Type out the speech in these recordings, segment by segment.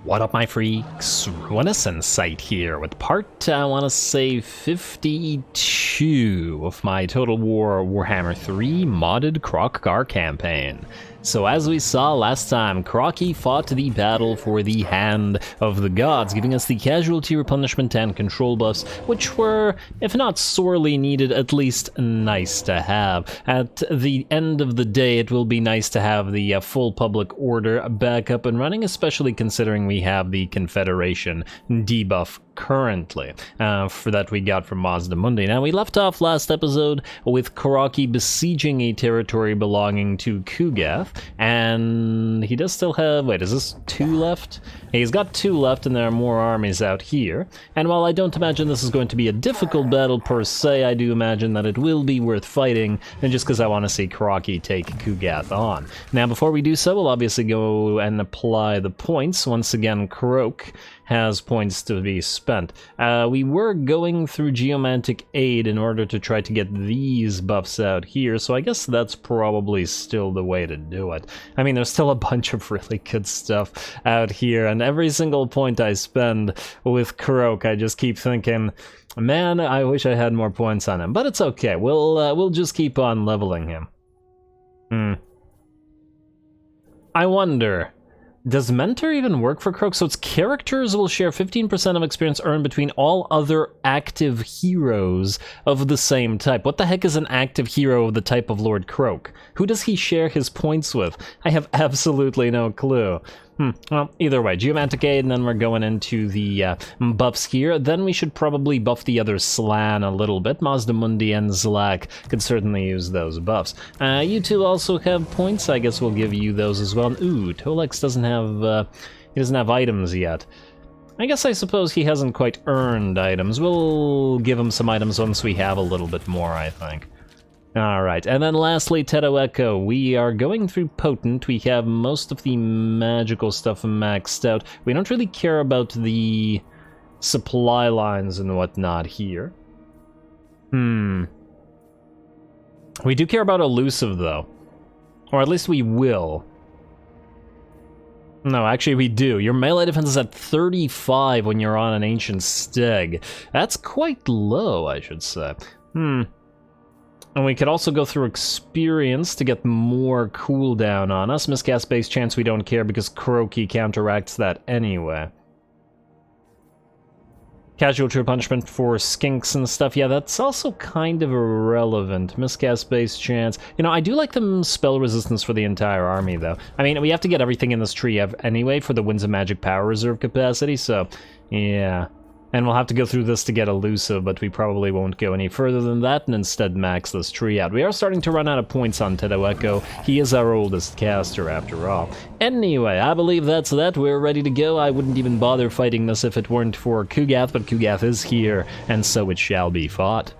What up, my freaks? RuinusInsight here with part, I want to say, 52 of my Total Warhammer 3 modded Kroq-Gar campaign. So as we saw last time, Kroq fought the battle for the Hand of the Gods, giving us the casualty replenishment and control buffs, which were, if not sorely needed, at least nice to have. At the end of the day, it will be nice to have the full public order back up and running, especially considering we have the Confederation debuff currently. For that we got from Mazda Mundi. Now, we left off last episode with Kroq besieging a territory belonging to Kugath, and he does still have, wait, is this 2 left? He's got 2 left, and there are more armies out here. And while I don't imagine this is going to be a difficult battle per se, I do imagine that it will be worth fighting, and just because I want to see Kroq take Kugath on. Now, before we do so, we'll obviously go and apply the points. Once again, Kroq has points to be spent. We were going through Geomantic Aid in order to try to get these buffs out here, so I guess that's probably still the way to do it. I mean, there's still a bunch of really good stuff out here, and every single point I spend with Kroq, I just keep thinking, man, I wish I had more points on him. But it's okay, we'll just keep on leveling him. I wonder, does Mentor even work for Kroq? So its characters will share 15% of experience earned between all other active heroes of the same type. What the heck is an active hero of the type of Lord Kroq? Who does he share his points with? I have absolutely no clue. Well, either way, Geomantic Aid, and then we're going into the buffs here. Then we should probably buff the other Slan a little bit. Mazda Mundi and Zlak could certainly use those buffs. You two also have points. I guess we'll give you those as well. Ooh, Tolex doesn't have items yet. I guess I suppose he hasn't quite earned items. We'll give him some items once we have a little bit more, I think. Alright, and then lastly, Teto Echo. We are going through Potent. We have most of the magical stuff maxed out. We don't really care about the supply lines and whatnot here. We do care about Elusive, though. Or at least we will. No, actually we do. Your melee defense is at 35 when you're on an Ancient Steg. That's quite low, I should say. And we could also go through experience to get more cooldown on us. Miscast base chance we don't care because Kroq counteracts that anyway. Casualty punishment for skinks and stuff, yeah, that's also kind of irrelevant. Miscast base chance. You know, I do like the spell resistance for the entire army, though. I mean, we have to get everything in this tree anyway for the Winds of Magic power reserve capacity, so yeah. And we'll have to go through this to get Elusive, but we probably won't go any further than that and instead max this tree out. We are starting to run out of points on Teto Echo. He is our oldest caster, after all. Anyway, I believe that's that. We're ready to go. I wouldn't even bother fighting this if it weren't for Kugath, but Kugath is here, and so it shall be fought.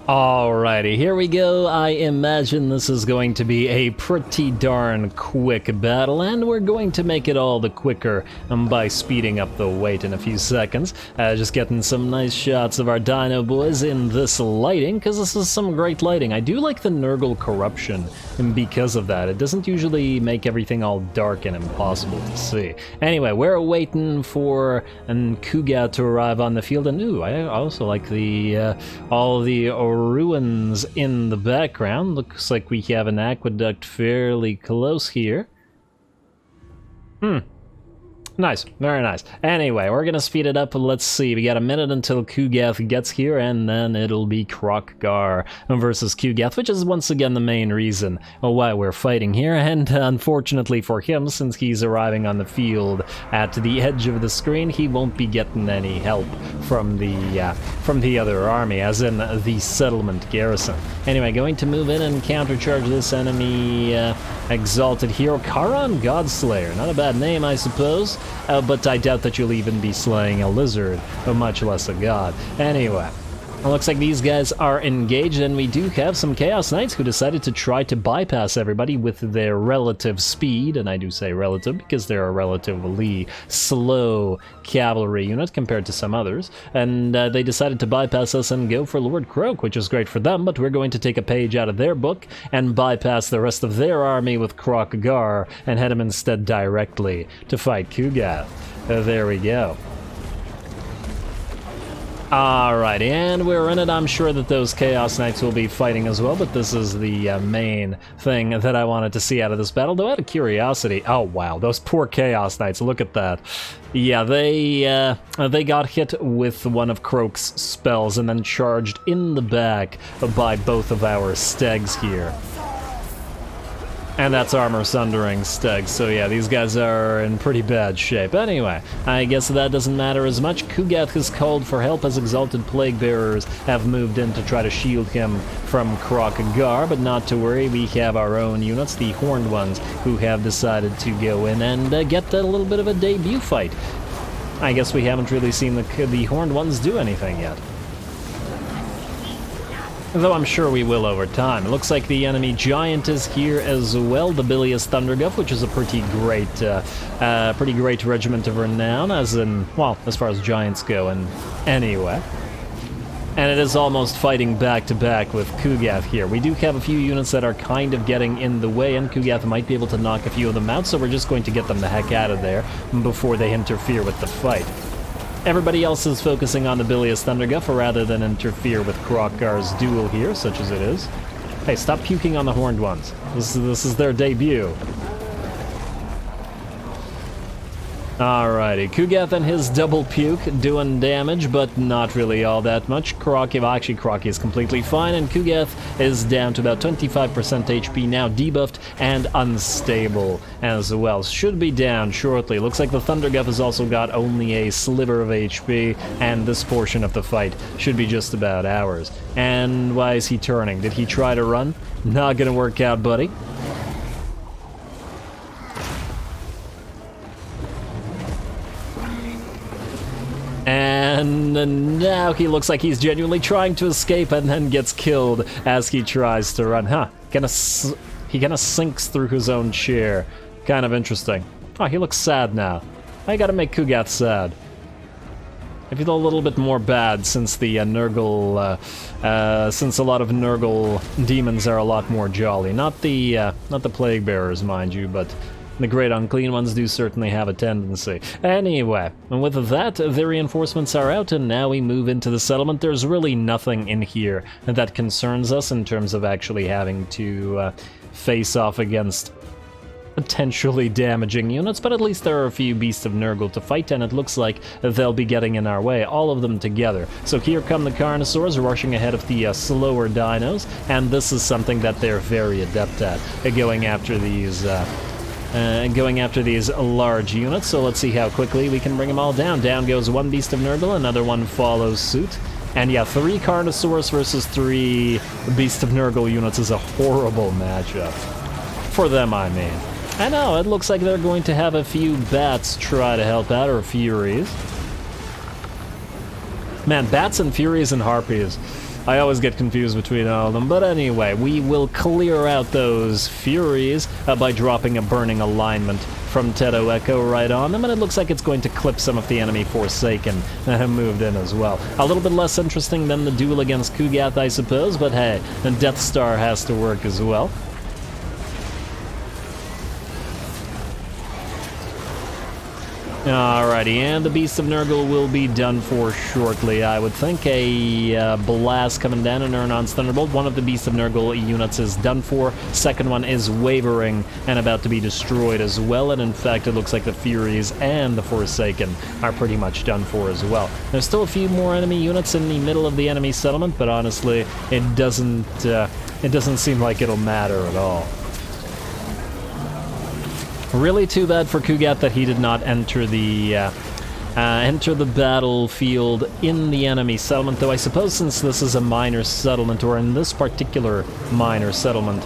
Alrighty, here we go. I imagine this is going to be a pretty darn quick battle, and we're going to make it all the quicker by speeding up the wait in a few seconds. Just getting some nice shots of our dino boys in this lighting, because this is some great lighting. I do like the Nurgle corruption, and because of that, it doesn't usually make everything all dark and impossible to see. Anyway, we're waiting for Kugath to arrive on the field, and ooh, I also like the all the ruins in the background. Looks like we have an aqueduct fairly close here. Nice, very nice. Anyway, we're gonna speed it up. Let's see, we got a minute until Kugath gets here, and then it'll be Kroq-Gar versus Kugath, which is once again the main reason why we're fighting here. And unfortunately for him, since he's arriving on the field at the edge of the screen, he won't be getting any help from the other army, as in the settlement garrison. Anyway, going to move in and countercharge this enemy exalted hero, Charon Godslayer. Not a bad name, I suppose. But I doubt that you'll even be slaying a lizard, much less a god. Anyway, It looks like these guys are engaged, and we do have some Chaos Knights who decided to try to bypass everybody with their relative speed, and I do say relative because they're a relatively slow cavalry unit compared to some others, and they decided to bypass us and go for Lord Kroq, which is great for them, but we're going to take a page out of their book and bypass the rest of their army with Kroq-Gar and head them instead directly to fight Kugath. There we go. Alright, and we're in it. I'm sure that those Chaos Knights will be fighting as well, but this is the main thing that I wanted to see out of this battle. Though out of curiosity, oh wow, those poor Chaos Knights, look at that. Yeah, they got hit with one of Kroq's spells and then charged in the back by both of our Stegs here. And that's Armor Sundering Steg, so yeah, these guys are in pretty bad shape. Anyway, I guess that doesn't matter as much. Kugath has called for help as Exalted Plague Bearers have moved in to try to shield him from Kroq-Gar, but not to worry, we have our own units, the Horned ones, who have decided to go in and get a little bit of a debut fight. I guess we haven't really seen the Horned ones do anything yet. Though I'm sure we will over time. It looks like the enemy giant is here as well, the Bilious Thunderguff, which is a pretty great regiment of renown, as in, well, as far as giants go, and anyway. And it is almost fighting back-to-back with Kugath here. We do have a few units that are kind of getting in the way, and Kugath might be able to knock a few of them out, so we're just going to get them the heck out of there before they interfere with the fight. Everybody else is focusing on the Bilious Thunderguff rather than interfere with Kroq-Gar's duel here, such as it is. Hey, stop puking on the Horned ones. This is their debut. Alrighty, Kugath and his double puke doing damage, but not really all that much. Kroq is completely fine, and Kugath is down to about 25% HP now, debuffed and unstable as well. Should be down shortly. Looks like the Thunderguff has also got only a sliver of HP, and this portion of the fight should be just about ours. And why is he turning? Did he try to run? Not gonna work out, buddy. And now he looks like he's genuinely trying to escape and then gets killed as he tries to run. Huh, he kinda sinks through his own chair. Kind of interesting. Oh, he looks sad now. I gotta make Kugath sad. I feel a little bit more bad since the since a lot of Nurgle demons are a lot more jolly. Not the Plague Bearers, mind you, but the Great Unclean Ones do certainly have a tendency. Anyway, and with that, the reinforcements are out, and now we move into the settlement. There's really nothing in here that concerns us in terms of actually having to face off against potentially damaging units, but at least there are a few Beasts of Nurgle to fight, and it looks like they'll be getting in our way, all of them together. So here come the Carnosaurs rushing ahead of the slower dinos, and this is something that they're very adept at, going after these large units. So let's see how quickly we can bring them all down. Down goes one Beast of Nurgle, another one follows suit. And yeah, 3 Carnosaurs versus 3 Beast of Nurgle units is a horrible matchup. For them, I mean. I know, it looks like they're going to have a few bats try to help out, or furies. Man, bats and furies and harpies. I always get confused between all of them, but anyway, we will clear out those furies by dropping a burning alignment from Teto Echo right on them, and it looks like it's going to clip some of the enemy Forsaken that have moved in as well. A little bit less interesting than the duel against Kugath, I suppose, but hey, the Death Star has to work as well. Alrighty, and the Beast of Nurgle will be done for shortly, I would think. A blast coming down, and Urnon's Thunderbolt. One of the Beast of Nurgle units is done for. Second one is wavering and about to be destroyed as well, and in fact it looks like the Furies and the Forsaken are pretty much done for as well. There's still a few more enemy units in the middle of the enemy settlement, but honestly, it doesn't seem like it'll matter at all. Really too bad for Kugath that he did not enter the battlefield in the enemy settlement, though I suppose since this is a minor settlement, or in this particular minor settlement,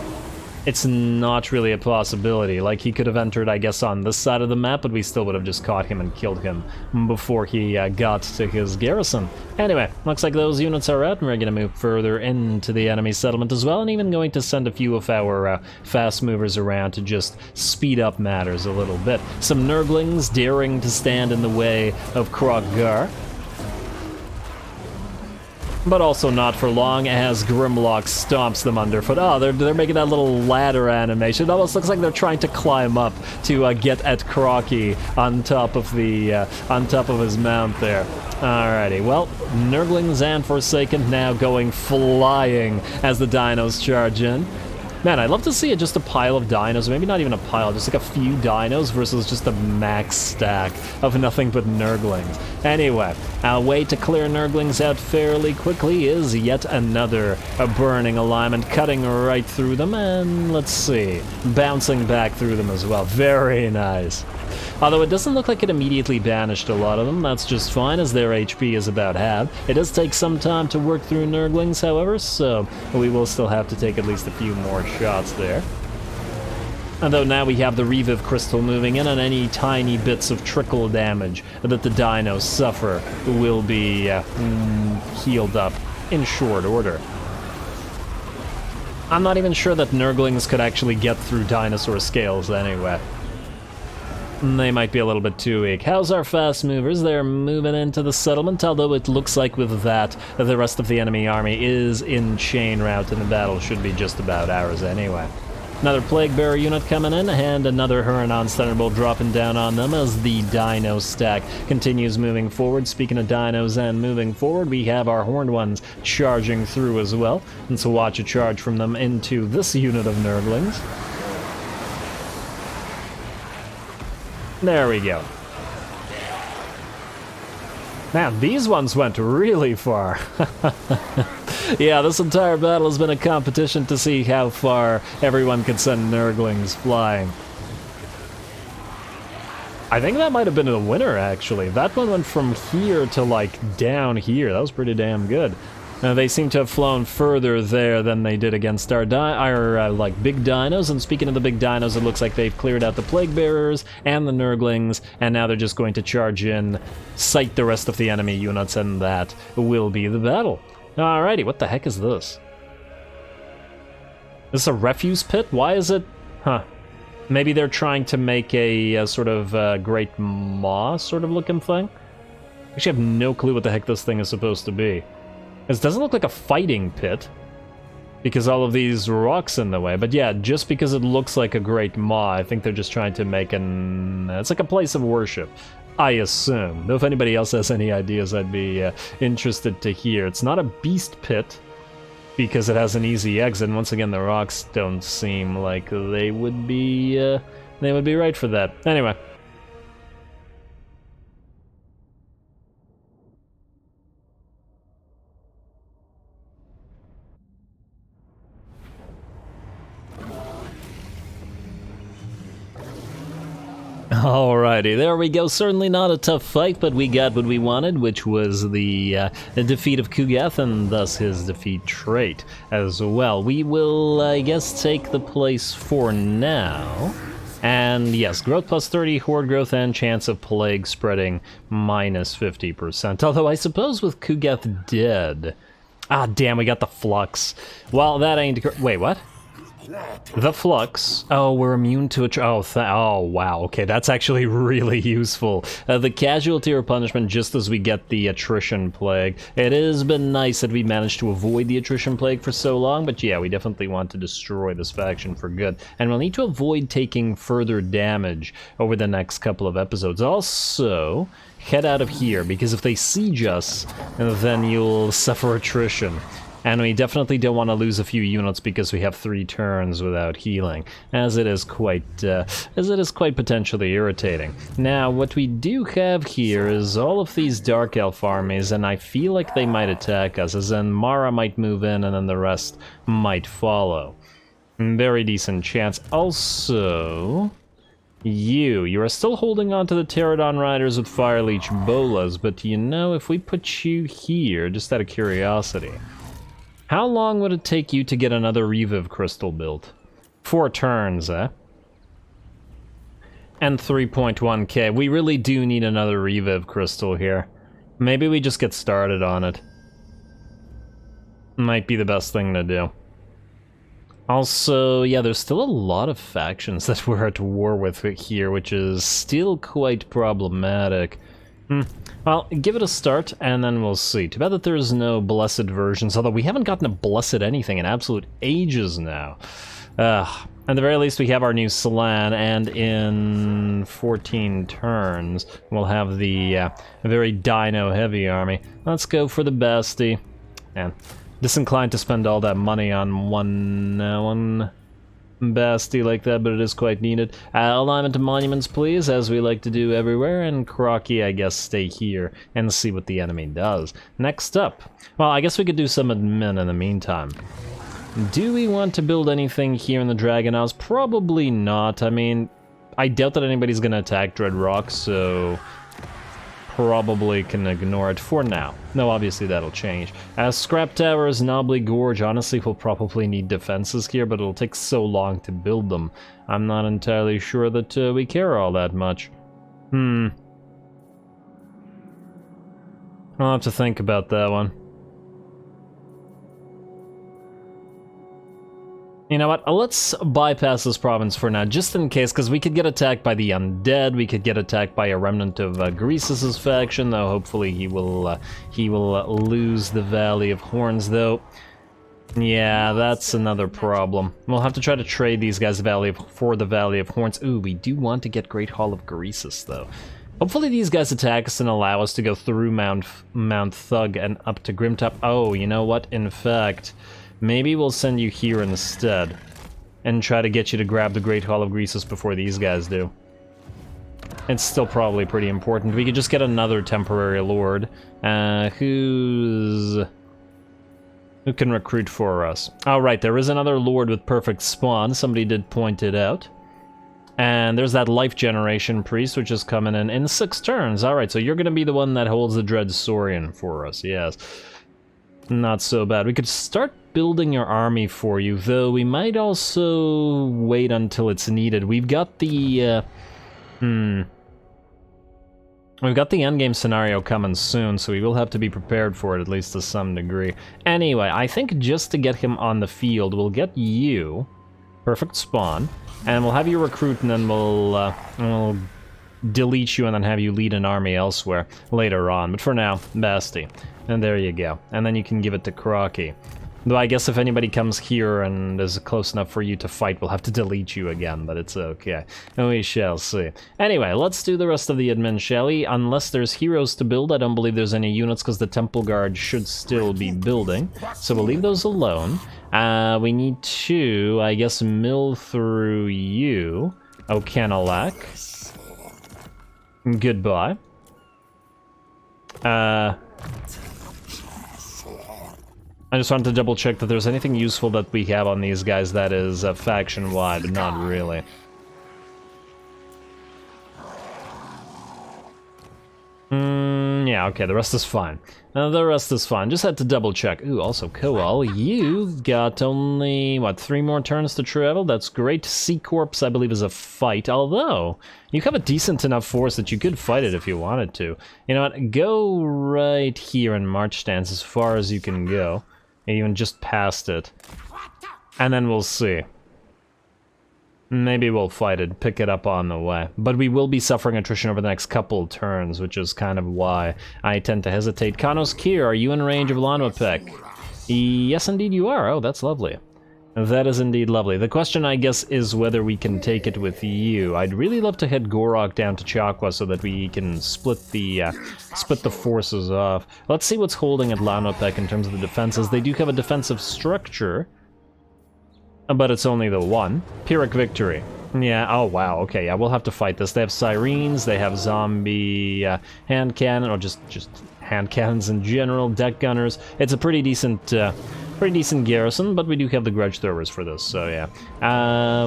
it's not really a possibility. Like, he could have entered, I guess, on this side of the map, but we still would have just caught him and killed him before he got to his garrison. Anyway, looks like those units are out, and we're going to move further into the enemy settlement as well, and even going to send a few of our fast movers around to just speed up matters a little bit. Some Nurglings daring to stand in the way of Kroq-Gar, but also not for long as Grimlock stomps them underfoot. Oh, they're making that little ladder animation. It almost looks like they're trying to climb up to get at Kroqi on top of his mount there. Alrighty, well, Nurglings and Forsaken now going flying as the dinos charge in. Man, I'd love to see it just a pile of dinos, maybe not even a pile, just like a few dinos versus just a max stack of nothing but Nurglings. Anyway, our way to clear Nurglings out fairly quickly is yet another burning alignment, cutting right through them, and let's see, bouncing back through them as well. Very nice. Although it doesn't look like it immediately banished a lot of them, that's just fine as their HP is about half. It does take some time to work through Nurglings, however, so we will still have to take at least a few more shots there. Although now we have the Reviv Crystal moving in, and any tiny bits of trickle damage that the dinos suffer will be healed up in short order. I'm not even sure that Nurglings could actually get through dinosaur scales anyway. They might be a little bit too weak. How's our fast movers? They're moving into the settlement, although it looks like with that, the rest of the enemy army is in chain route and the battle should be just about ours anyway. Another Plague Bearer unit coming in, and another Huronon Thunderbolt dropping down on them as the dino stack continues moving forward. Speaking of dinos and moving forward, we have our Horned Ones charging through as well, and so watch a charge from them into this unit of Nurglings. There we go. Man, these ones went really far. Yeah, this entire battle has been a competition to see how far everyone could send Nurglings flying. I think that might have been the winner, actually. That one went from here to, like, down here. That was pretty damn good. They seem to have flown further there than they did against our big dinos, and speaking of the big dinos, it looks like they've cleared out the Plague Bearers and the Nurglings, and now they're just going to charge in, sight the rest of the enemy units, and that will be the battle. Alrighty, what the heck is this? Is this a refuse pit? Why is it... Huh. Maybe they're trying to make a sort of Great Maw sort of looking thing? I actually have no clue what the heck this thing is supposed to be. This doesn't look like a fighting pit, because all of these rocks in the way, but yeah, just because it looks like a Great Maw, I think they're just trying to make it's like a place of worship, I assume. Though if anybody else has any ideas, I'd be interested to hear. It's not a beast pit, because it has an easy exit, and once again, the rocks don't seem like they would be right for that. Anyway. Alrighty, there we go. Certainly not a tough fight, but we got what we wanted, which was the defeat of Kugath, and thus his defeat trait as well. We will, I guess, take the place for now. And yes, growth plus 30, horde growth, and chance of plague spreading minus 50%. Although I suppose with Kugath dead... Ah, damn, we got the flux. Well, that ain't... Wait, what? The flux. Oh, we're immune to it. Oh, wow. Okay, that's actually really useful. The casualty or punishment just as we get the attrition plague. It has been nice that we managed to avoid the attrition plague for so long, but yeah, we definitely want to destroy this faction for good. And we'll need to avoid taking further damage over the next couple of episodes. Also, head out of here, because if they siege us, then you'll suffer attrition. And we definitely don't want to lose a few units because we have 3 turns without healing, as it is quite potentially irritating. Now, what we do have here is all of these Dark Elf armies, and I feel like they might attack us, as in Mara might move in and then the rest might follow. Very decent chance. Also, you are still holding on to the Pterodon Riders with Fireleech Bolas, but you know, if we put you here, just out of curiosity, how long would it take you to get another Reviv Crystal built? 4 turns, eh? And 3.1k. We really do need another reviv crystal here. Maybe we just get started on it. Might be the best thing to do. Also, yeah, there's still a lot of factions that we're at war with here, which is still quite problematic. Well, give it a start, and then we'll see. Too bad that there's no blessed versions, although we haven't gotten a blessed anything in absolute ages now. At the very least, we have our new Slan, and in 14 turns, we'll have the very dino-heavy army. Let's go for the Basti. And disinclined to spend all that money on one Basti like that, but it is quite needed. Alignment to monuments, please, as we like to do everywhere, and Kroq-Gar, I guess, stay here and see what the enemy does. Next up, well, I guess we could do some admin in the meantime. Do we want to build anything here in the Dragon House? Probably not. I mean, I doubt that anybody's gonna attack Dreadrock, so probably can ignore it for now. No, obviously that'll change. Scrap Towers, Knobbly Gorge, honestly we'll probably need defenses here, but it'll take so long to build them. I'm not entirely sure that we care all that much. I'll have to think about that one. You know what, let's bypass this province for now, just in case, because we could get attacked by the undead, we could get attacked by a remnant of Greasus' faction, though hopefully he will lose the Valley of Horns, though. Yeah, that's another problem. We'll have to try to trade these guys for the Valley of Horns. Ooh, we do want to get Great Hall of Greasus, though. Hopefully these guys attack us and allow us to go through Mount Thug and up to Grimtop. Oh, you know what, in fact, maybe we'll send you here instead, and try to get you to grab the Great Hall of Greasus before these guys do. It's still probably pretty important. We could just get another temporary lord, who can recruit for us. Oh right, there is another lord with perfect spawn, somebody did point it out. And there's that life generation priest, which is coming in 6 turns. Alright, so you're gonna be the one that holds the Dread Saurian for us, yes. Not so bad. We could start building your army for you, though we might also wait until it's needed. We've got the, we've got the endgame scenario coming soon, so we will have to be prepared for it, at least to some degree. Anyway, I think just to get him on the field, we'll get you, perfect spawn, and we'll have you recruit, and then we'll delete you and then have you lead an army elsewhere later on. But for now, Basti. And there you go. And then you can give it to Kroq-Gar. Though I guess if anybody comes here and is close enough for you to fight, we'll have to delete you again, but it's okay. And we shall see. Anyway, let's do the rest of the admin, shall we? Unless there's heroes to build, I don't believe there's any units, because the Temple Guard should still be building. So we'll leave those alone. We need to, I guess, mill through you. Okanalak. Goodbye. I just wanted to double check that there's anything useful that we have on these guys that is faction-wide, but not really. Yeah, okay, the rest is fine. The rest is fine, just had to double check. Ooh, also, Koal, you got only, what, 3 more turns to travel? That's great. Sea Corpse, I believe, is a fight, although you have a decent enough force that you could fight it if you wanted to. You know what, go right here in march stance as far as you can go. Even just past it. And then we'll see. Maybe we'll fight it, pick it up on the way. But we will be suffering attrition over the next couple turns, which is kind of why I tend to hesitate. Kanos Kier, are you in range of Lanwapek? Yes, indeed you are. Oh, that's lovely. That is indeed lovely. The question, I guess, is whether we can take it with you. I'd really love to head Gorok down to Chakwa so that we can split the forces off. Let's see what's holding at Lanwapek in terms of the defenses. They do have a defensive structure, but it's only the one. Pyrrhic Victory. Yeah, oh wow, okay, yeah, we'll have to fight this. They have Sirens, they have zombie hand cannon, or just hand cannons in general, deck gunners. It's a pretty decent garrison, but we do have the grudge throwers for this, so yeah.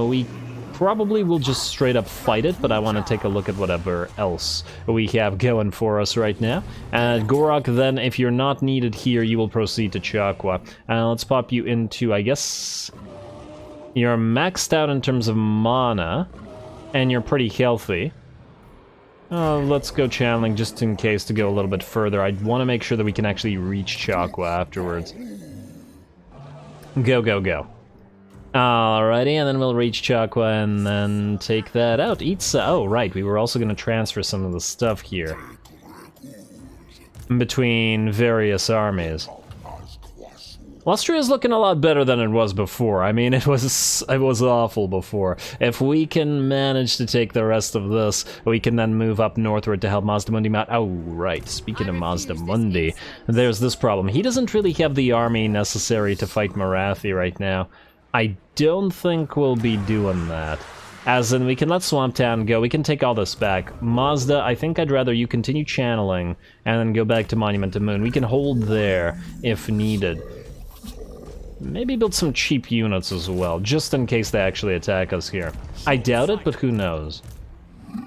We probably will just straight up fight it, but I want to take a look at whatever else we have going for us right now. Gorok, then, if you're not needed here, you will proceed to Chakwa. Let's pop you into, I guess, You're maxed out in terms of mana, and you're pretty healthy. Let's go channeling just in case to go a little bit further. I want to make sure that we can actually reach Chakwa afterwards. Go, go, go. Alrighty, and then we'll reach Chakwa and then take that out. Oh, right, we were also going to transfer some of the stuff here between various armies. Austria's looking a lot better than it was before. I mean, it was awful before. If we can manage to take the rest of this, we can then move up northward to help Mazdamundi mount. Oh, right. Speaking of Mazdamundi, there's this problem. He doesn't really have the army necessary to fight Marathi right now. I don't think we'll be doing that. As in, we can let Swamp Town go. We can take all this back. Mazda, I think I'd rather you continue channeling and then go back to Monument to Moon. We can hold there if needed. Maybe build some cheap units as well, just in case they actually attack us here. I doubt it, but who knows?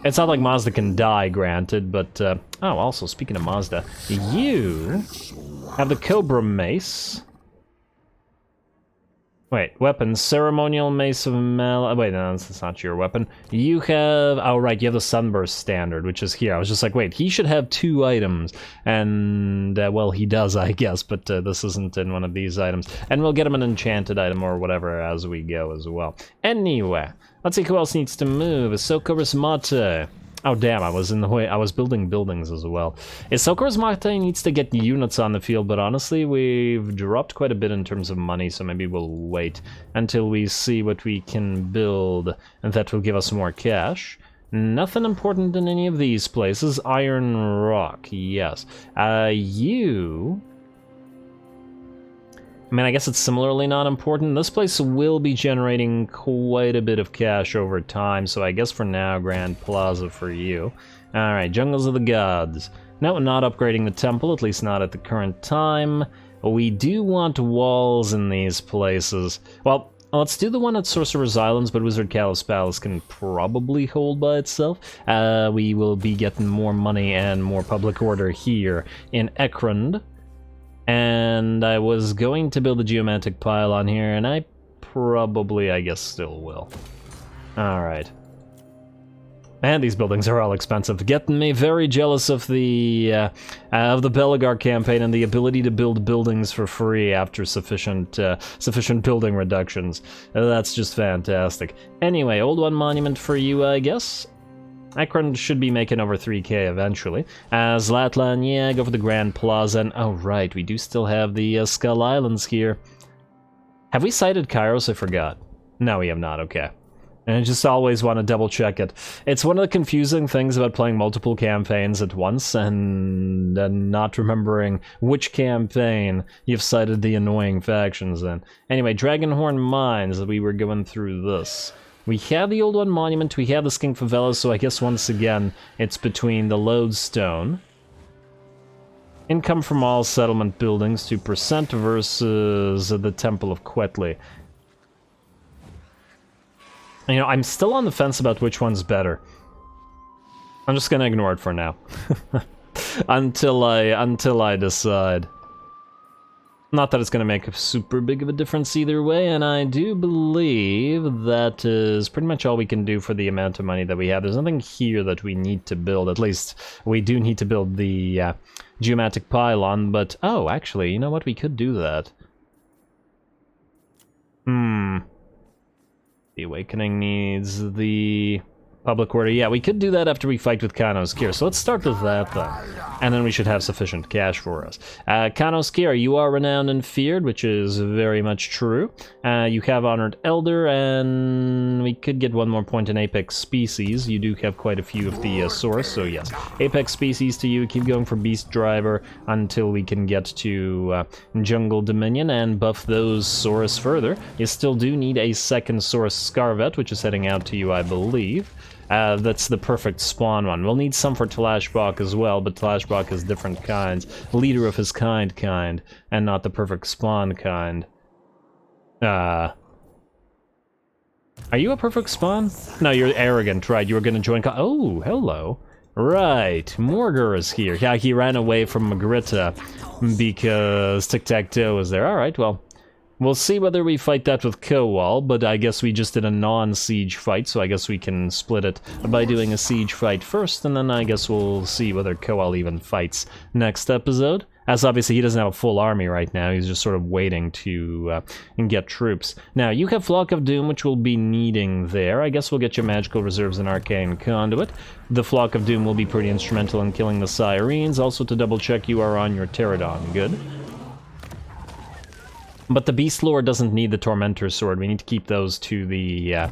It's not like Mazda can die, granted, but... oh, also, speaking of Mazda, you have the Cobra Mace. Wait, weapons. Ceremonial Mace of Mal... Wait, no, that's not your weapon. You have... Oh, right, you have the Sunburst Standard, which is here. I was just like, wait, he should have 2 items. And, well, he does, I guess, but this isn't in one of these items. And we'll get him an enchanted item or whatever as we go as well. Anyway, let's see who else needs to move. Sokoris Mate. Oh, damn, I was in the way. I was building buildings as well. Sokoris Mate needs to get units on the field, but honestly, we've dropped quite a bit in terms of money, so maybe we'll wait until we see what we can build, and that will give us more cash. Nothing important in any of these places. Iron Rock, yes. You... I mean, I guess it's similarly not important. This place will be generating quite a bit of cash over time, so I guess for now, Grand Plaza for you. Alright, Jungles of the Gods. No, not upgrading the temple, at least not at the current time. We do want walls in these places. Well, let's do the one at Sorcerer's Islands, but Wizard Callus Palace can probably hold by itself. We will be getting more money and more public order here in Ekrund. And I was going to build a geomantic pylon here, and I probably, I guess, still will. Alright. And these buildings are all expensive, getting me very jealous of the Belagar campaign and the ability to build buildings for free after sufficient building reductions. That's just fantastic. Anyway, Old One Monument for you, I guess. Ekrund should be making over 3k eventually. Zlatlan, yeah, go for the Grand Plaza. And, oh, right, we do still have the Skull Islands here. Have we sighted Kairos? I forgot. No, we have not, okay. And I just always want to double check it. It's one of the confusing things about playing multiple campaigns at once and not remembering which campaign you've cited the annoying factions in. Anyway, Dragonhorn Mines, we were going through this. We have the Old One Monument, we have the Skink Favela, so I guess once again, it's between the Lodestone. Income from all settlement buildings, 2% versus the Temple of Quetley. You know, I'm still on the fence about which one's better. I'm just gonna ignore it for now. until I decide. Not that it's gonna make a super big of a difference either way, and I do believe that is pretty much all we can do for the amount of money that we have. There's nothing here that we need to build. At least, we do need to build the geomatic pylon, but... Oh, actually, you know what? We could do that. The Awakening needs the public order. Yeah, we could do that after we fight with Kanos Kier, so let's start with that then. And then we should have sufficient cash for us. Kanos Kier, you are renowned and feared, which is very much true. You have Honored Elder, and we could get one more point in Apex Species. You do have quite a few of the source, so yes. Apex Species to you, keep going for Beast Driver until we can get to Jungle Dominion and buff those Saurus further. You still do need a second Saurus Scarvet, which is heading out to you, I believe. That's the perfect spawn one. We'll need some for Talashbach as well, but Talashbach is different kinds. Leader of his kind, and not the perfect spawn kind. Are you a perfect spawn? No, you're arrogant, right? You were gonna join oh, hello. Right, Morgur is here. Yeah, he ran away from Magritta because Tic-Tac-Toe was there. Alright, well, We'll see whether we fight that with Kowal, but I guess we just did a non-siege fight, so I guess we can split it by doing a siege fight first, and then I guess we'll see whether Kowal even fights next episode. As obviously he doesn't have a full army right now, he's just sort of waiting to get troops. Now, you have Flock of Doom, which we'll be needing there. I guess we'll get your magical reserves and Arcane Conduit. The Flock of Doom will be pretty instrumental in killing the Sirens. Also, to double check, you are on your Pterodon. Good. But the Beast Lord doesn't need the Tormentor Sword. We need to keep those to the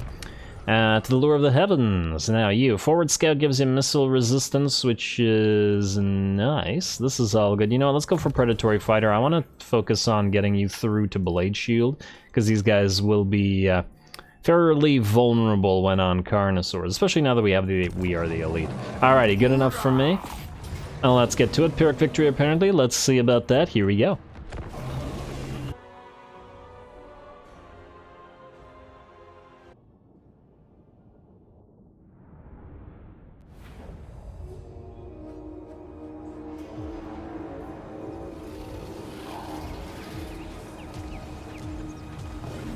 Lure of the Heavens. Now you, Forward Scout gives you missile resistance, which is nice. This is all good. You know what, let's go for Predatory Fighter. I want to focus on getting you through to Blade Shield, because these guys will be fairly vulnerable when on Carnosaurs, especially now that we have we are the elite. Alrighty, good enough for me. Well, let's get to it. Pyrrhic Victory, apparently. Let's see about that. Here we go.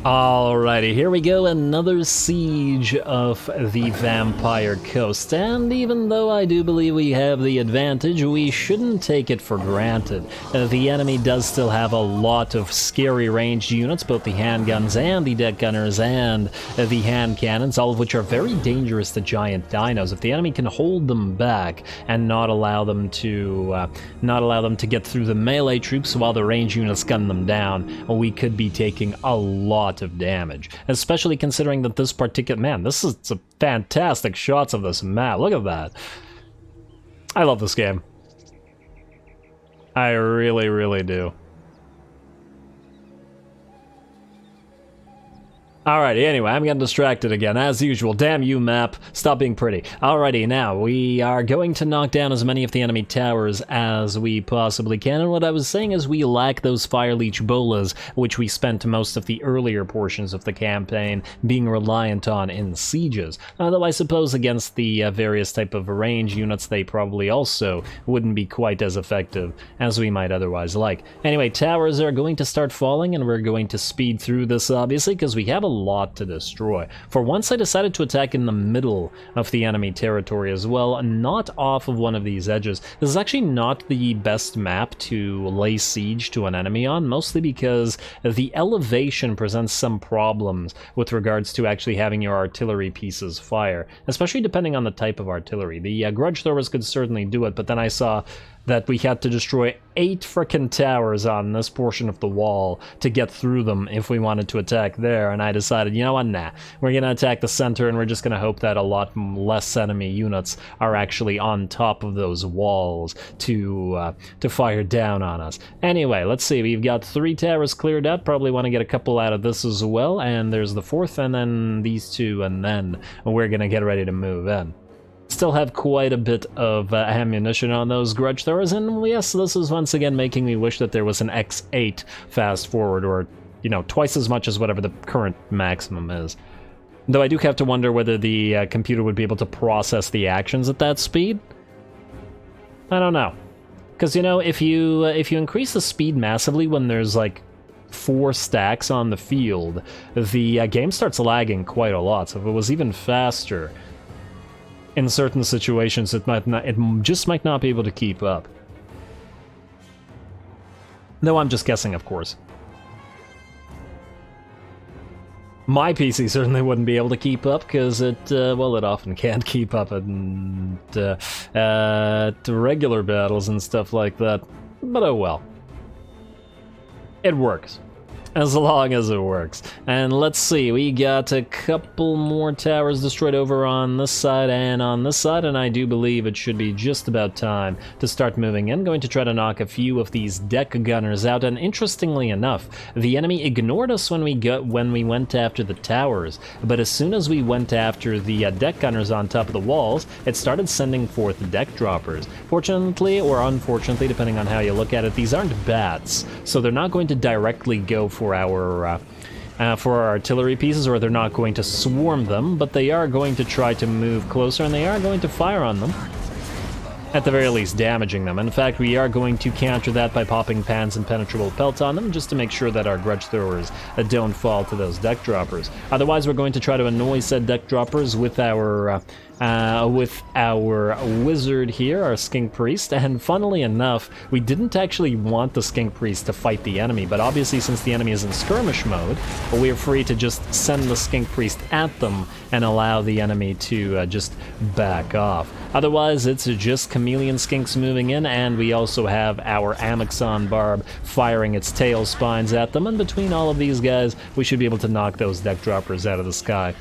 Alrighty, here we go, another siege of the Vampire Coast, and even though I do believe we have the advantage, we shouldn't take it for granted. The enemy does still have a lot of scary ranged units, both the handguns and the deck gunners and the hand cannons, all of which are very dangerous to giant dinos. If the enemy can hold them back and not allow them to get through the melee troops while the range units gun them down, we could be taking a lot of damage, especially considering that this particular this is some fantastic shots of this map. Look at that. I love this game. I really, really do. Alrighty, anyway, I'm getting distracted again, as usual. Damn you, map. Stop being pretty. Alrighty, now, we are going to knock down as many of the enemy towers as we possibly can, and what I was saying is we lack those Fire Leech Bolas, which we spent most of the earlier portions of the campaign being reliant on in sieges. Though I suppose against the various type of range units, they probably also wouldn't be quite as effective as we might otherwise like. Anyway, towers are going to start falling, and we're going to speed through this, obviously, because we have a lot to destroy. For once, I decided to attack in the middle of the enemy territory as well, not off of one of these edges. This is actually not the best map to lay siege to an enemy on, mostly because the elevation presents some problems with regards to actually having your artillery pieces fire, especially depending on the type of artillery. The Grudge Throwers could certainly do it, but then I saw that we had to destroy 8 frickin' towers on this portion of the wall to get through them if we wanted to attack there, and I decided, you know what, nah, we're gonna attack the center and we're just gonna hope that a lot less enemy units are actually on top of those walls to fire down on us. Anyway, let's see, we've got 3 towers cleared out, probably want to get a couple out of this as well, and there's the 4th, and then these 2, and then we're gonna get ready to move in. Still have quite a bit of ammunition on those Grudge Throwers, and yes, this is once again making me wish that there was an X8 fast forward, or, you know, twice as much as whatever the current maximum is. Though I do have to wonder whether the computer would be able to process the actions at that speed. I don't know. Because, you know, if you increase the speed massively when there's, like, 4 stacks on the field, the game starts lagging quite a lot, so if it was even faster, in certain situations, it just might not be able to keep up. No, I'm just guessing, of course. My PC certainly wouldn't be able to keep up, because it often can't keep up at regular battles and stuff like that. But oh well. It works. As long as it works. And let's see, we got a couple more towers destroyed over on this side and on this side, and I do believe it should be just about time to start moving in. Going to try to knock a few of these deck gunners out, and interestingly enough, the enemy ignored us when we went after the towers, but as soon as we went after the deck gunners on top of the walls, it started sending forth deck droppers. Fortunately, or unfortunately, depending on how you look at it, these aren't bats, so they're not going to directly go for our artillery pieces, or they're not going to swarm them, but they are going to try to move closer, and they are going to fire on them. at the very least damaging them. In fact, we are going to counter that by popping Pan's Impenetrable Pelt on them, just to make sure that our Grudge Throwers don't fall to those deck droppers. Otherwise, we're going to try to annoy said deck droppers with our wizard here, our Skink Priest, and funnily enough, we didn't actually want the Skink Priest to fight the enemy, but obviously since the enemy is in skirmish mode, we're free to just send the Skink Priest at them and allow the enemy to just back off. Otherwise, it's just Chameleon Skinks moving in, and we also have our Amexon Barb firing its tail spines at them, and between all of these guys, we should be able to knock those deck droppers out of the sky.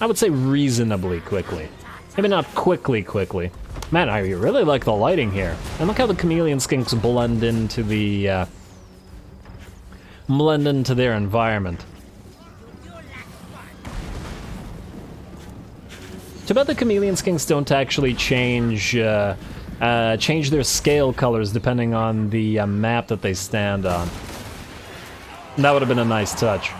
I would say reasonably quickly. Maybe not quickly. Man, I really like the lighting here. And look how the Chameleon Skinks blend into the their environment. Too bad the Chameleon Skinks don't actually change their scale colors depending on the map that they stand on. That would have been a nice touch.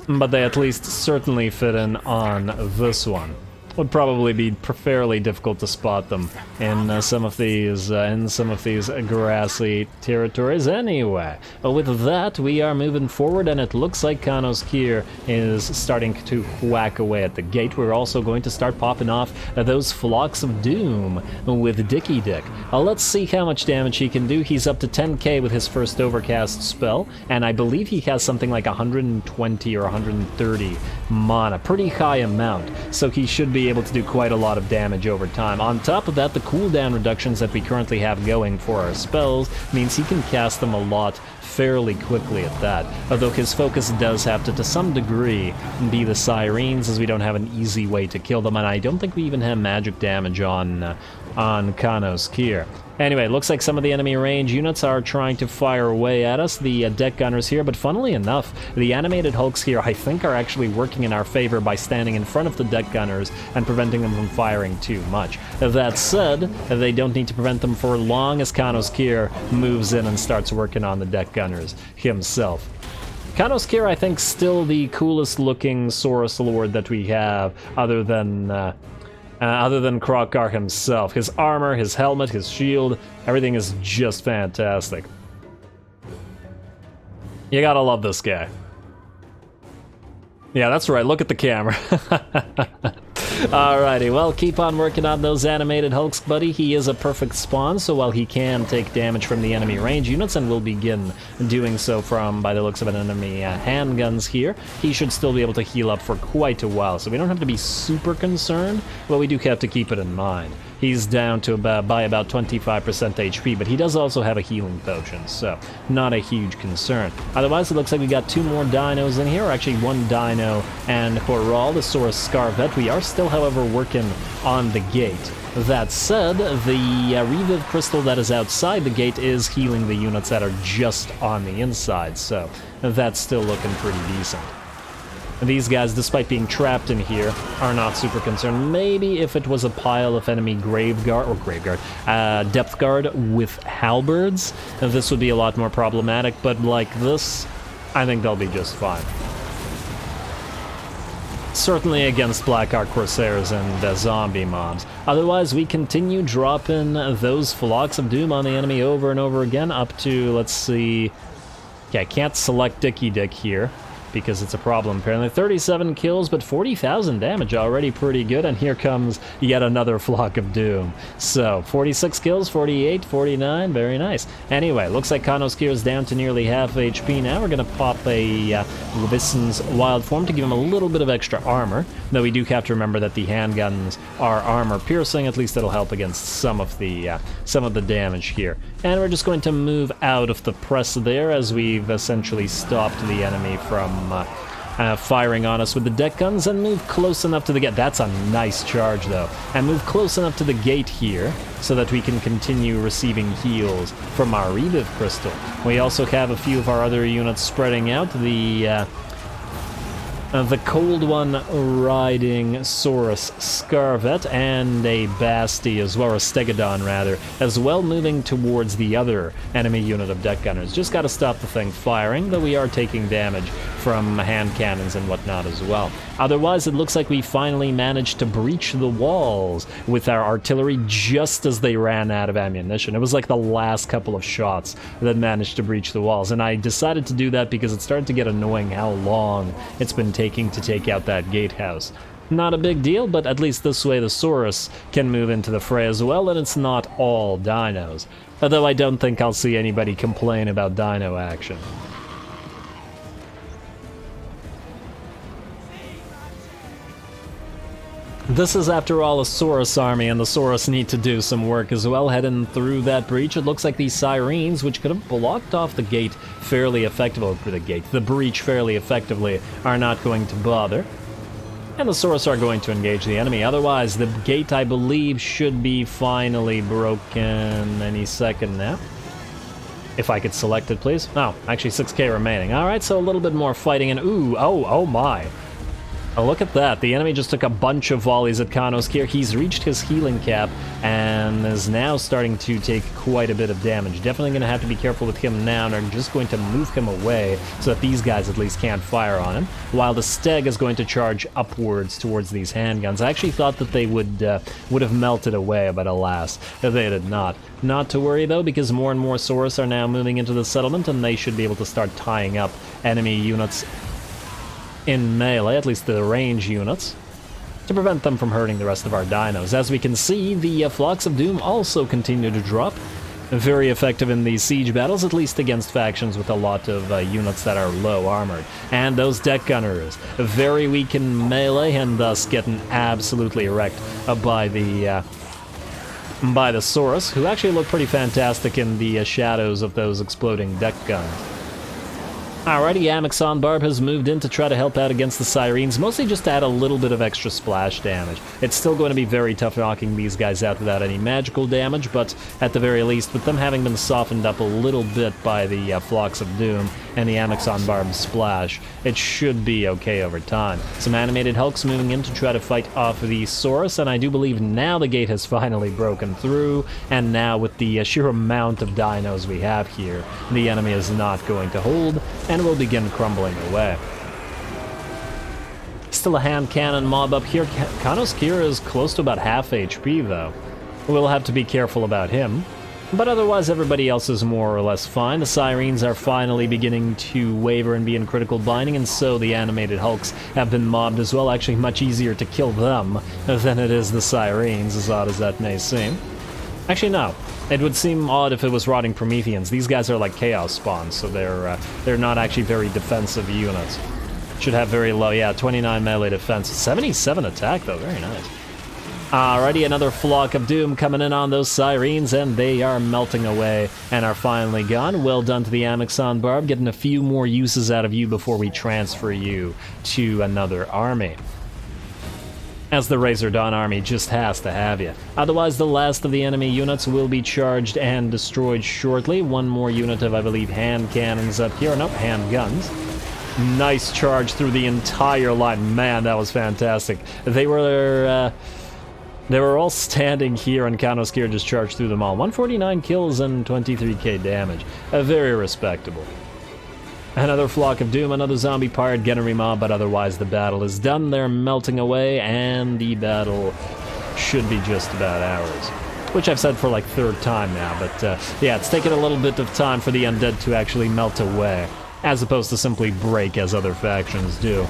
But they at least certainly fit in on this one. Would probably be fairly difficult to spot them in some of these grassy territories anyway. But with that, we are moving forward, and it looks like Kroq-Gar is starting to whack away at the gate. We're also going to start popping off those Flocks of Doom with Dicky Dick. Let's see how much damage he can do. He's up to 10k with his first Overcast spell, and I believe he has something like 120 or 130 mana, pretty high amount, so he should be able to do quite a lot of damage over time. On top of that, the cooldown reductions that we currently have going for our spells means he can cast them a lot fairly quickly at that, although his focus does have to some degree be the Sirens, as we don't have an easy way to kill them, and I don't think we even have magic damage on Kroq-Gar. Anyway, looks like some of the enemy range units are trying to fire away at us, the deck gunners here, but funnily enough, the animated hulks here I think are actually working in our favor by standing in front of the deck gunners and preventing them from firing too much. That said, they don't need to prevent them for long as Kroq-Gar moves in and starts working on the deck gunners himself. Kroq-Gar, I think, still the coolest looking Saurus Lord that we have, other than Kroq-Gar himself. His armor, his helmet, his shield, everything is just fantastic. You gotta love this guy. Yeah, that's right, look at the camera. Alrighty, well, keep on working on those animated hulks, buddy. He is a perfect spawn, so while he can take damage from the enemy range units, and will begin doing so from, by the looks of an enemy handguns here, he should still be able to heal up for quite a while, so we don't have to be super concerned, but we do have to keep it in mind. He's down to by about 25% HP, but he does also have a healing potion, so not a huge concern. Otherwise, it looks like we got two more dinos in here, or actually one dino and Horal, the Saurus Scarvet. We are still, however, working on the gate. That said, the Reviv Crystal that is outside the gate is healing the units that are just on the inside, so that's still looking pretty decent. These guys, despite being trapped in here, are not super concerned. Maybe if it was a pile of enemy Depth Guard with halberds, this would be a lot more problematic, but like this, I think they'll be just fine. Certainly against Black Ark Corsairs and zombie mobs. Otherwise, we continue dropping those Flocks of Doom on the enemy over and over again, up to, let's see... Okay, I can't select Dicky Dick here, because it's a problem apparently. 37 kills, but 40,000 damage already, pretty good, and here comes yet another Flock of Doom. So, 46 kills, 48, 49, very nice. Anyway, looks like Kroq-Gar is down to nearly half HP now. We're gonna pop a Leviathan's Wild Form to give him a little bit of extra armor, though we do have to remember that the handguns are armor piercing. At least that'll help against some of the damage here. And we're just going to move out of the press there, as we've essentially stopped the enemy from firing on us with the deck guns, and move close enough to the gate. That's a nice charge, though. And move close enough to the gate here so that we can continue receiving heals from our Reviv Crystal. We also have a few of our other units spreading out. The Cold One riding Saurus Scarvet and a Basti as well, or a Stegodon rather, as well, moving towards the other enemy unit of deck gunners. Just gotta stop the thing firing, though we are taking damage from hand cannons and whatnot as well. Otherwise, it looks like we finally managed to breach the walls with our artillery just as they ran out of ammunition. It was like the last couple of shots that managed to breach the walls, and I decided to do that because it started to get annoying how long it's been taking to take out that gatehouse. Not a big deal, but at least this way the Saurus can move into the fray as well, and it's not all dinos. Although I don't think I'll see anybody complain about dino action. This is, after all, a Saurus army, and the Saurus need to do some work as well. Heading through that breach, it looks like these Sirens, which could have blocked off the gate fairly effectively, the breach fairly effectively, are not going to bother. And the Saurus are going to engage the enemy. Otherwise, the gate, I believe, should be finally broken any second now. If I could select it, please. Oh, actually 6k remaining. Alright, so a little bit more fighting, and ooh, oh my. Oh, look at that. The enemy just took a bunch of volleys at Kroq-Gar. He's reached his healing cap and is now starting to take quite a bit of damage. Definitely going to have to be careful with him now, and I'm just going to move him away so that these guys at least can't fire on him, while the Steg is going to charge upwards towards these handguns. I actually thought that they would have melted away, but alas, they did not. Not to worry, though, because more and more Saurus are now moving into the settlement, and they should be able to start tying up enemy units in melee, at least the range units, to prevent them from hurting the rest of our dinos. As we can see, the Flocks of Doom also continue to drop. Very effective in these siege battles, at least against factions with a lot of units that are low armored. And those deck gunners, very weak in melee, and thus getting absolutely wrecked by the Saurus, who actually look pretty fantastic in the shadows of those exploding deck guns. Alrighty, Amixon Barb has moved in to try to help out against the Sirens, mostly just to add a little bit of extra splash damage. It's still going to be very tough knocking these guys out without any magical damage, but at the very least, with them having been softened up a little bit by the Flocks of Doom and the Amixon Barb splash, it should be okay over time. Some animated Hulks moving in to try to fight off the Saurus, and I do believe now the gate has finally broken through, and now with the sheer amount of dinos we have here, the enemy is not going to hold, and will begin crumbling away. Still a hand cannon mob up here. Kroq-Gar is close to about half HP, though. We'll have to be careful about him. But otherwise, everybody else is more or less fine. The Sirens are finally beginning to waver and be in critical binding, and so the animated Hulks have been mobbed as well. Actually, much easier to kill them than it is the Sirens, as odd as that may seem. Actually, no. It would seem odd if it was Rotting Prometheans. These guys are like Chaos spawns, so they're not actually very defensive units. Should have very low, yeah, 29 melee defense. 77 attack, though, very nice. Alrighty, another Flock of Doom coming in on those Sirens, and they are melting away and are finally gone. Well done to the Amixon Barb, getting a few more uses out of you before we transfer you to another army, as the Razor Dawn army just has to have you. Otherwise, the last of the enemy units will be charged and destroyed shortly. One more unit of, I believe, hand cannons up here. Nope, hand guns. Nice charge through the entire line. Man, that was fantastic. They were all standing here, and Kroq-Gar just charged through them all. 149 kills and 23k damage. Very respectable. Another Flock of Doom, another zombie pirate gunnery mob, but otherwise the battle is done. They're melting away, and the battle should be just about ours. Which I've said for like third time now, but yeah, it's taken a little bit of time for the undead to actually melt away, as opposed to simply break as other factions do.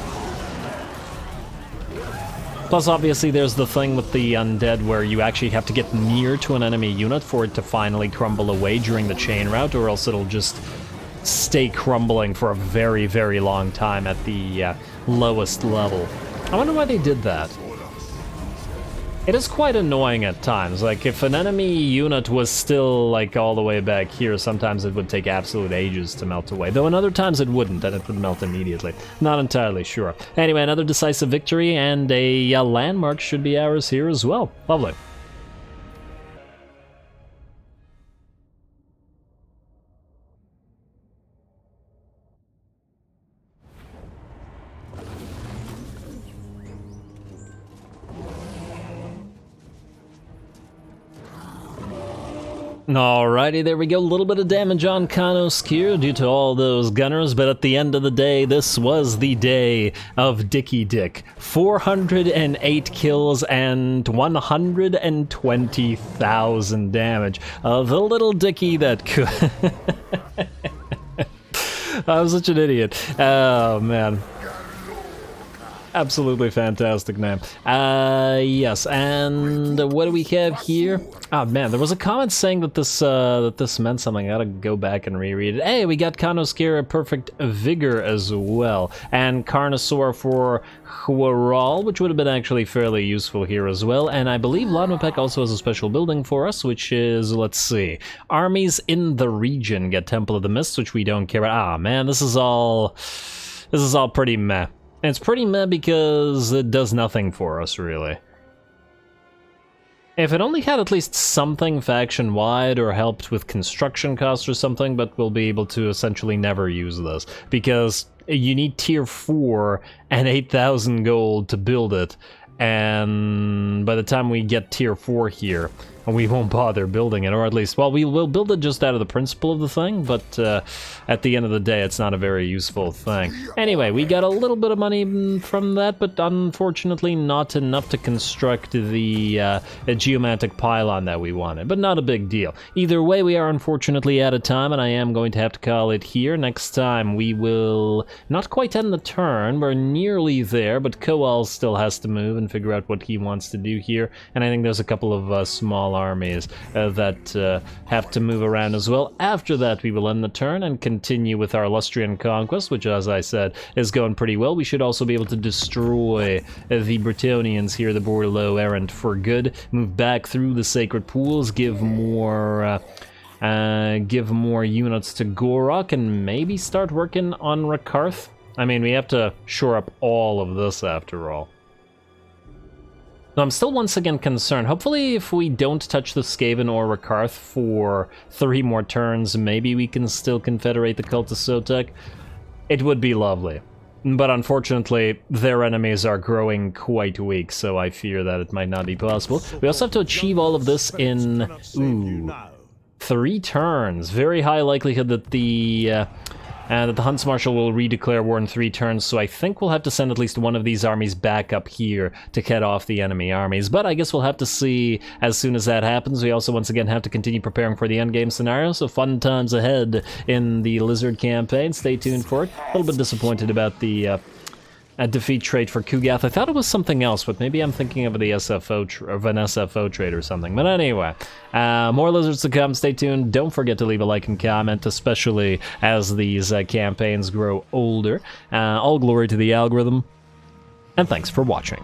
Plus, obviously, there's the thing with the undead where you actually have to get near to an enemy unit for it to finally crumble away during the chain route, or else it'll just stay crumbling for a very, very long time at the lowest level. I wonder why they did that. It is quite annoying at times. Like, if an enemy unit was still, like, all the way back here, sometimes it would take absolute ages to melt away. Though in other times it wouldn't, and it would melt immediately. Not entirely sure. Anyway, another decisive victory, and a landmark should be ours here as well. Lovely. Alrighty, there we go. A little bit of damage on Kroq-Gar due to all those gunners, but at the end of the day, this was the day of Dicky Dick. 408 kills and 120,000 damage. The little Dicky that could... I'm such an idiot. Oh, man. Absolutely fantastic name. Yes, and what do we have here? Oh man, there was a comment saying that this meant something. I gotta go back and reread it. Hey, we got Kroq-Gar Perfect Vigor as well, and Carnosaur for Xhotl, which would have been actually fairly useful here as well. And I believe Lodmapek also has a special building for us, which is, let's see, armies in the region get Temple of the Mist, which we don't care about. Ah man, this is all pretty meh. And it's pretty meh because it does nothing for us, really. If it only had at least something faction-wide or helped with construction costs or something, but we'll be able to essentially never use this. Because you need tier 4 and 8,000 gold to build it. And by the time we get tier 4 here, we won't bother building it, or at least, well, we will build it just out of the principle of the thing, but at the end of the day, it's not a very useful thing. Anyway, we got a little bit of money from that, but unfortunately not enough to construct the geomantic pylon that we wanted, but not a big deal. Either way, we are unfortunately out of time, and I am going to have to call it here. Next time, we will not quite end the turn. We're nearly there, but Koal still has to move and figure out what he wants to do here, and I think there's a couple of small armies that have to move around as well. After that, we will end the turn and continue with our Lustrian conquest, which, as I said, is going pretty well. We should also be able to destroy the Bretonnians here, the Bordeaux errant, for good. Move back through the sacred pools, give more units to Gorok, and maybe start working on Rakarth. I mean, we have to shore up all of this after all. So I'm still once again concerned. Hopefully if we don't touch the Skaven or Rakarth for 3 more turns, maybe we can still confederate the Cult of Sotek. It would be lovely. But unfortunately, their enemies are growing quite weak, so I fear that it might not be possible. We also have to achieve all of this in, 3 turns. Very high likelihood that the Hunts Marshal will redeclare war in 3 turns, so I think we'll have to send at least one of these armies back up here to cut off the enemy armies. But I guess we'll have to see as soon as that happens. We also once again have to continue preparing for the endgame scenario, so fun times ahead in the Lizard campaign. Stay tuned for it. A little bit disappointed about the defeat trait for Kugath. I thought it was something else, but maybe I'm thinking of the of an SFO trait or something. But anyway, more Lizards to come. Stay tuned. Don't forget to leave a like and comment, especially as these campaigns grow older. All glory to the algorithm, and thanks for watching.